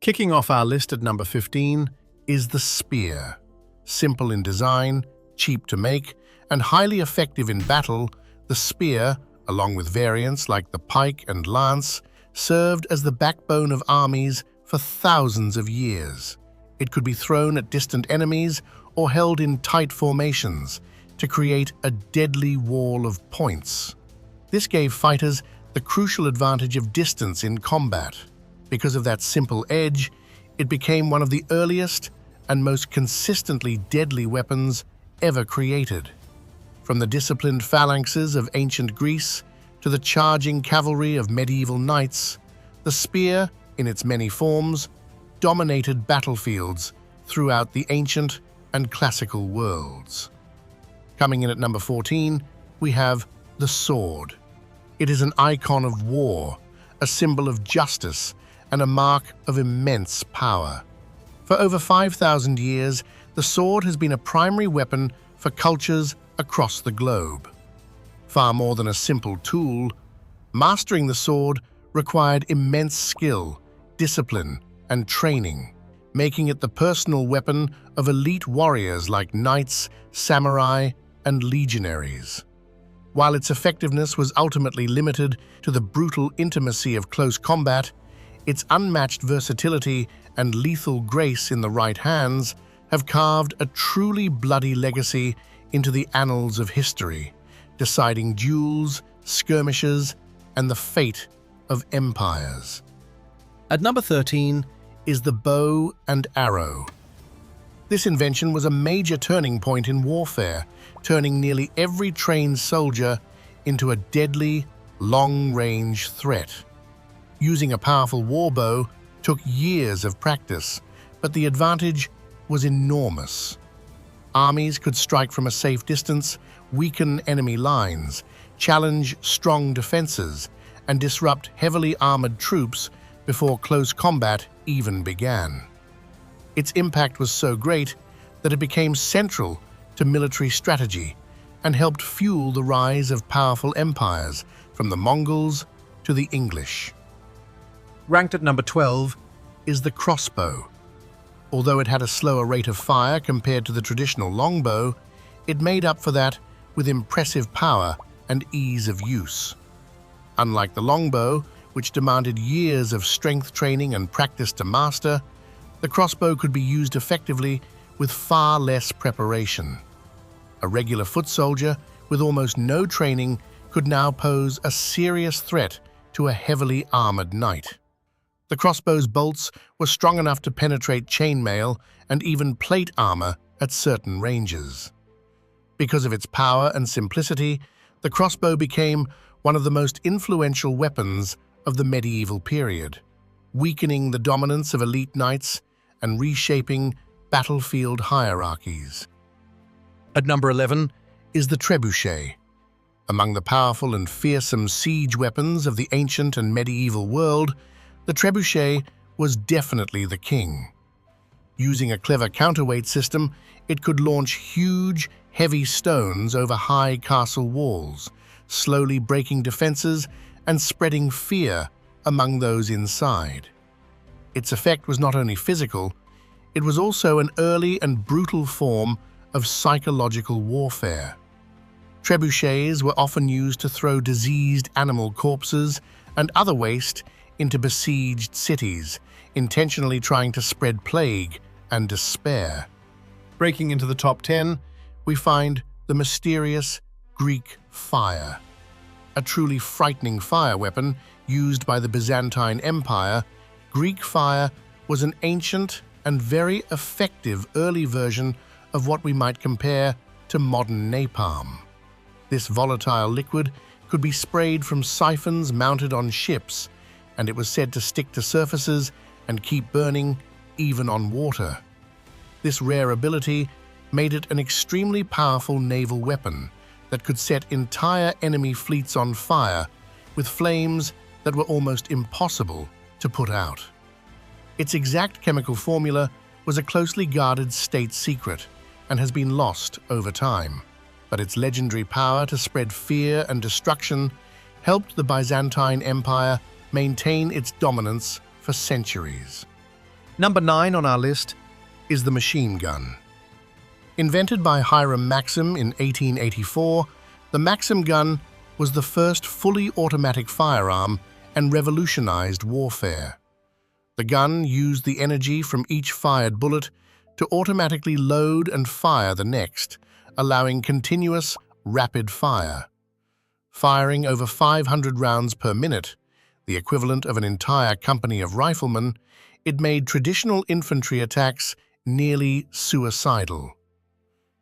Kicking off our list at number 15 is the spear. Simple in design, cheap to make, and highly effective in battle, the spear, along with variants like the pike and lance, served as the backbone of armies for thousands of years. It could be thrown at distant enemies or held in tight formations to create a deadly wall of points. This gave fighters the crucial advantage of distance in combat. Because of that simple edge, it became one of the earliest and most consistently deadly weapons ever created. From the disciplined phalanxes of ancient Greece to the charging cavalry of medieval knights, the spear, in its many forms, dominated battlefields throughout the ancient and classical worlds. Coming in at number 14, we have the sword. It is an icon of war, a symbol of justice, and a mark of immense power. For over 5,000 years, the sword has been a primary weapon for cultures across the globe. Far more than a simple tool, mastering the sword required immense skill, discipline, and training, making it the personal weapon of elite warriors like knights, samurai, and legionaries. While its effectiveness was ultimately limited to the brutal intimacy of close combat, its unmatched versatility and lethal grace in the right hands have carved a truly bloody legacy into the annals of history, deciding duels, skirmishes, and the fate of empires. At number 13 is the bow and arrow. This invention was a major turning point in warfare, turning nearly every trained soldier into a deadly, long-range threat. Using a powerful warbow took years of practice, but the advantage was enormous. Armies could strike from a safe distance, weaken enemy lines, challenge strong defenses, and disrupt heavily armored troops before close combat even began. Its impact was so great that it became central to military strategy and helped fuel the rise of powerful empires, from the Mongols to the English. Ranked at number 12 is the crossbow. Although it had a slower rate of fire compared to the traditional longbow, it made up for that with impressive power and ease of use. Unlike the longbow, which demanded years of strength training and practice to master, the crossbow could be used effectively with far less preparation. A regular foot soldier with almost no training could now pose a serious threat to a heavily armored knight. The crossbow's bolts were strong enough to penetrate chainmail and even plate armor at certain ranges. Because of its power and simplicity, the crossbow became one of the most influential weapons of the medieval period, weakening the dominance of elite knights and reshaping battlefield hierarchies. At number 11 is the trebuchet. Among the powerful and fearsome siege weapons of the ancient and medieval world, the trebuchet was definitely the king. Using a clever counterweight system, it could launch huge, heavy stones over high castle walls, slowly breaking defenses and spreading fear among those inside. Its effect was not only physical, it was also an early and brutal form of psychological warfare. Trebuchets were often used to throw diseased animal corpses and other waste into besieged cities, intentionally trying to spread plague and despair. Breaking into the top 10, we find the mysterious Greek fire. A truly frightening fire weapon used by the Byzantine Empire, Greek fire was an ancient and very effective early version of what we might compare to modern napalm. This volatile liquid could be sprayed from siphons mounted on ships, and it was said to stick to surfaces and keep burning even on water. This rare ability made it an extremely powerful naval weapon that could set entire enemy fleets on fire with flames that were almost impossible to put out. Its exact chemical formula was a closely guarded state secret and has been lost over time, but its legendary power to spread fear and destruction helped the Byzantine Empire maintain its dominance for centuries. Number 9 on our list is the machine gun. Invented by Hiram Maxim in 1884, the Maxim gun was the first fully automatic firearm and revolutionized warfare. The gun used the energy from each fired bullet to automatically load and fire the next, allowing continuous, rapid fire. Firing over 500 rounds per minute, the equivalent of an entire company of riflemen, it made traditional infantry attacks nearly suicidal.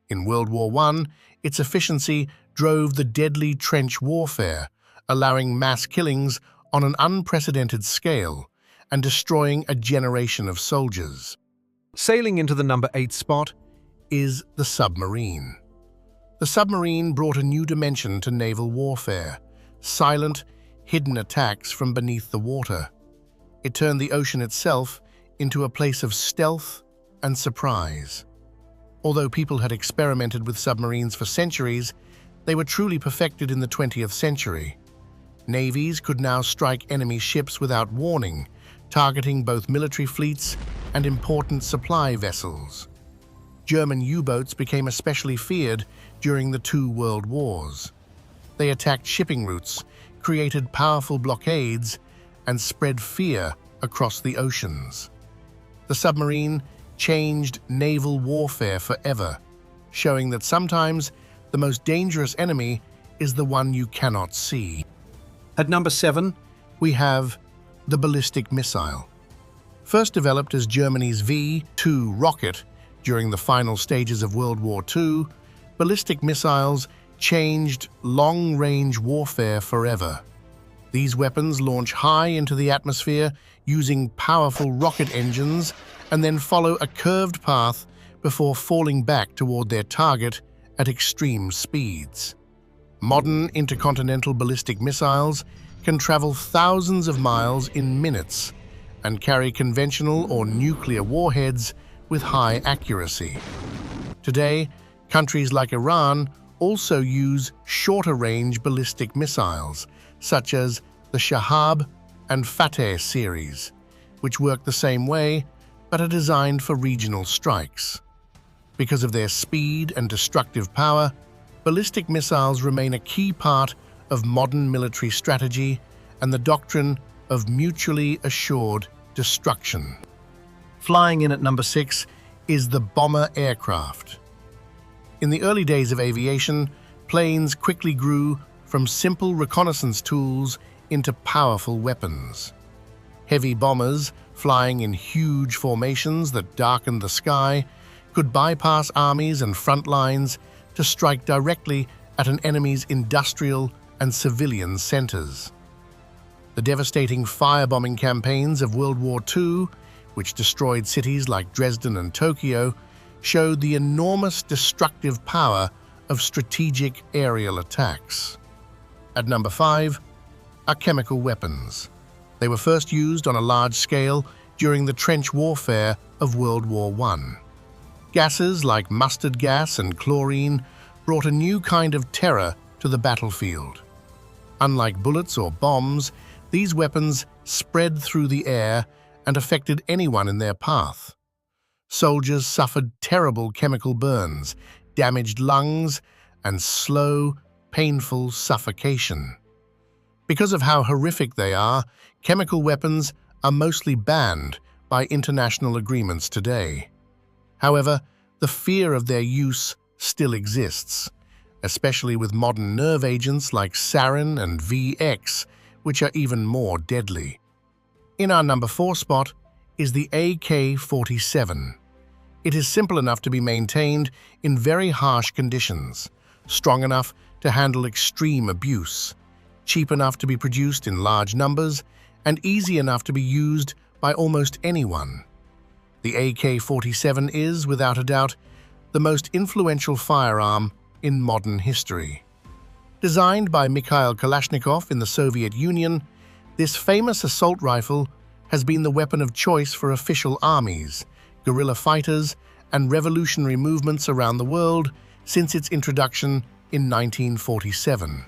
In World War I, its efficiency drove the deadly trench warfare, allowing mass killings on an unprecedented scale and destroying a generation of soldiers. Sailing into the number 8 spot is the submarine. The submarine brought a new dimension to naval warfare, silent, hidden attacks from beneath the water. It turned the ocean itself into a place of stealth and surprise. Although people had experimented with submarines for centuries, they were truly perfected in the 20th century. Navies could now strike enemy ships without warning, targeting both military fleets and important supply vessels. German U-boats became especially feared during the two world wars. They attacked shipping routes, created powerful blockades, and spread fear across the oceans. The submarine changed naval warfare forever, showing that sometimes the most dangerous enemy is the one you cannot see. At number 7, we have the ballistic missile. First developed as Germany's V-2 rocket during the final stages of World War II, ballistic missiles changed long-range warfare forever. These weapons launch high into the atmosphere using powerful rocket engines and then follow a curved path before falling back toward their target at extreme speeds. Modern intercontinental ballistic missiles can travel thousands of miles in minutes and carry conventional or nuclear warheads with high accuracy. Today, countries like Iran also use shorter-range ballistic missiles, such as the Shahab and Fateh series, which work the same way but are designed for regional strikes. Because of their speed and destructive power, ballistic missiles remain a key part of modern military strategy and the doctrine of mutually assured destruction. Flying in at number 6 is the bomber aircraft. In the early days of aviation, planes quickly grew from simple reconnaissance tools into powerful weapons. Heavy bombers, flying in huge formations that darkened the sky, could bypass armies and front lines to strike directly at an enemy's industrial and civilian centers. The devastating firebombing campaigns of World War II, which destroyed cities like Dresden and Tokyo, showed the enormous destructive power of strategic aerial attacks. At number 5 are chemical weapons. They were first used on a large scale during the trench warfare of World War I. Gases like mustard gas and chlorine brought a new kind of terror to the battlefield. Unlike bullets or bombs, these weapons spread through the air and affected anyone in their path. Soldiers suffered terrible chemical burns, damaged lungs, and slow, painful suffocation. Because of how horrific they are, chemical weapons are mostly banned by international agreements today. However, the fear of their use still exists, especially with modern nerve agents like sarin and VX, which are even more deadly. In our number 4 spot is the AK-47. It is simple enough to be maintained in very harsh conditions, strong enough to handle extreme abuse, cheap enough to be produced in large numbers, and easy enough to be used by almost anyone. The AK-47 is, without a doubt, the most influential firearm in modern history. Designed by Mikhail Kalashnikov in the Soviet Union, this famous assault rifle has been the weapon of choice for official armies, guerrilla fighters, and revolutionary movements around the world since its introduction in 1947.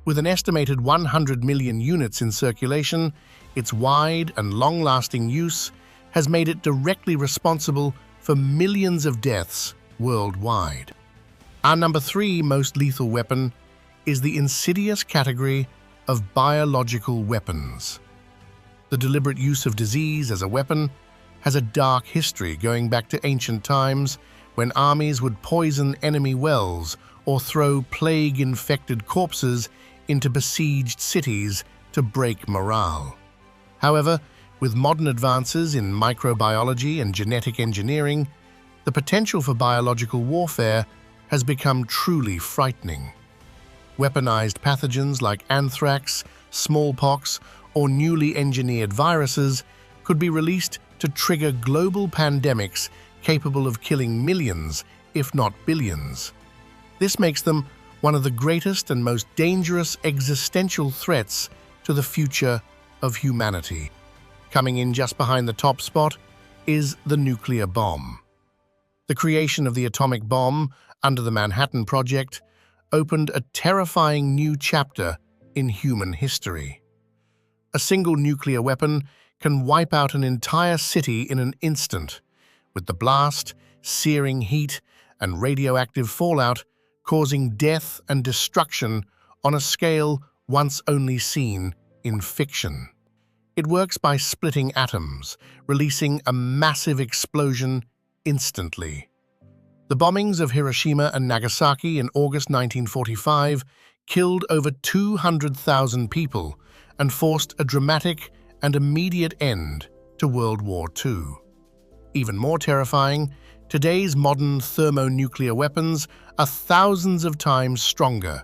With an estimated 100 million units in circulation, its wide and long-lasting use has made it directly responsible for millions of deaths worldwide. Our number 3 most lethal weapon is the insidious category of biological weapons. The deliberate use of disease as a weapon has a dark history going back to ancient times when armies would poison enemy wells or throw plague-infected corpses into besieged cities to break morale. However, with modern advances in microbiology and genetic engineering, the potential for biological warfare has become truly frightening. Weaponized pathogens like anthrax, smallpox, or newly engineered viruses could be released to trigger global pandemics capable of killing millions, if not billions. This makes them one of the greatest and most dangerous existential threats to the future of humanity. Coming in just behind the top spot is the nuclear bomb. The creation of the atomic bomb under the Manhattan Project opened a terrifying new chapter in human history. A single nuclear weapon can wipe out an entire city in an instant, with the blast, searing heat, and radioactive fallout causing death and destruction on a scale once only seen in fiction. It works by splitting atoms, releasing a massive explosion instantly. The bombings of Hiroshima and Nagasaki in August 1945 killed over 200,000 people and forced a dramatic and immediate end to World War II. Even more terrifying, today's modern thermonuclear weapons are thousands of times stronger,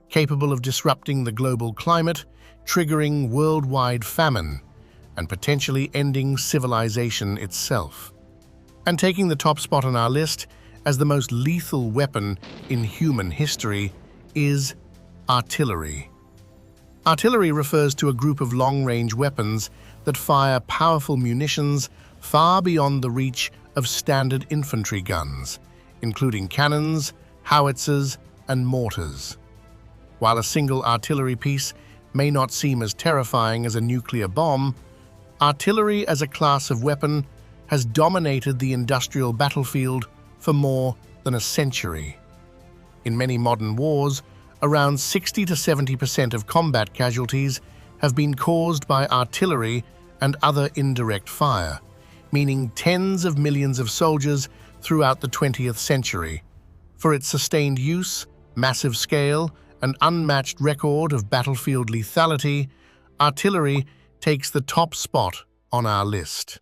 capable of disrupting the global climate, triggering worldwide famine, and potentially ending civilization itself. And taking the top spot on our list as the most lethal weapon in human history is artillery. Artillery refers to a group of long-range weapons that fire powerful munitions far beyond the reach of standard infantry guns, including cannons, howitzers, and mortars. While a single artillery piece may not seem as terrifying as a nuclear bomb, artillery as a class of weapon has dominated the industrial battlefield for more than a century. In many modern wars, around 60 to 70% of combat casualties have been caused by artillery and other indirect fire, meaning tens of millions of soldiers throughout the 20th century. For its sustained use, massive scale, and unmatched record of battlefield lethality, artillery takes the top spot on our list.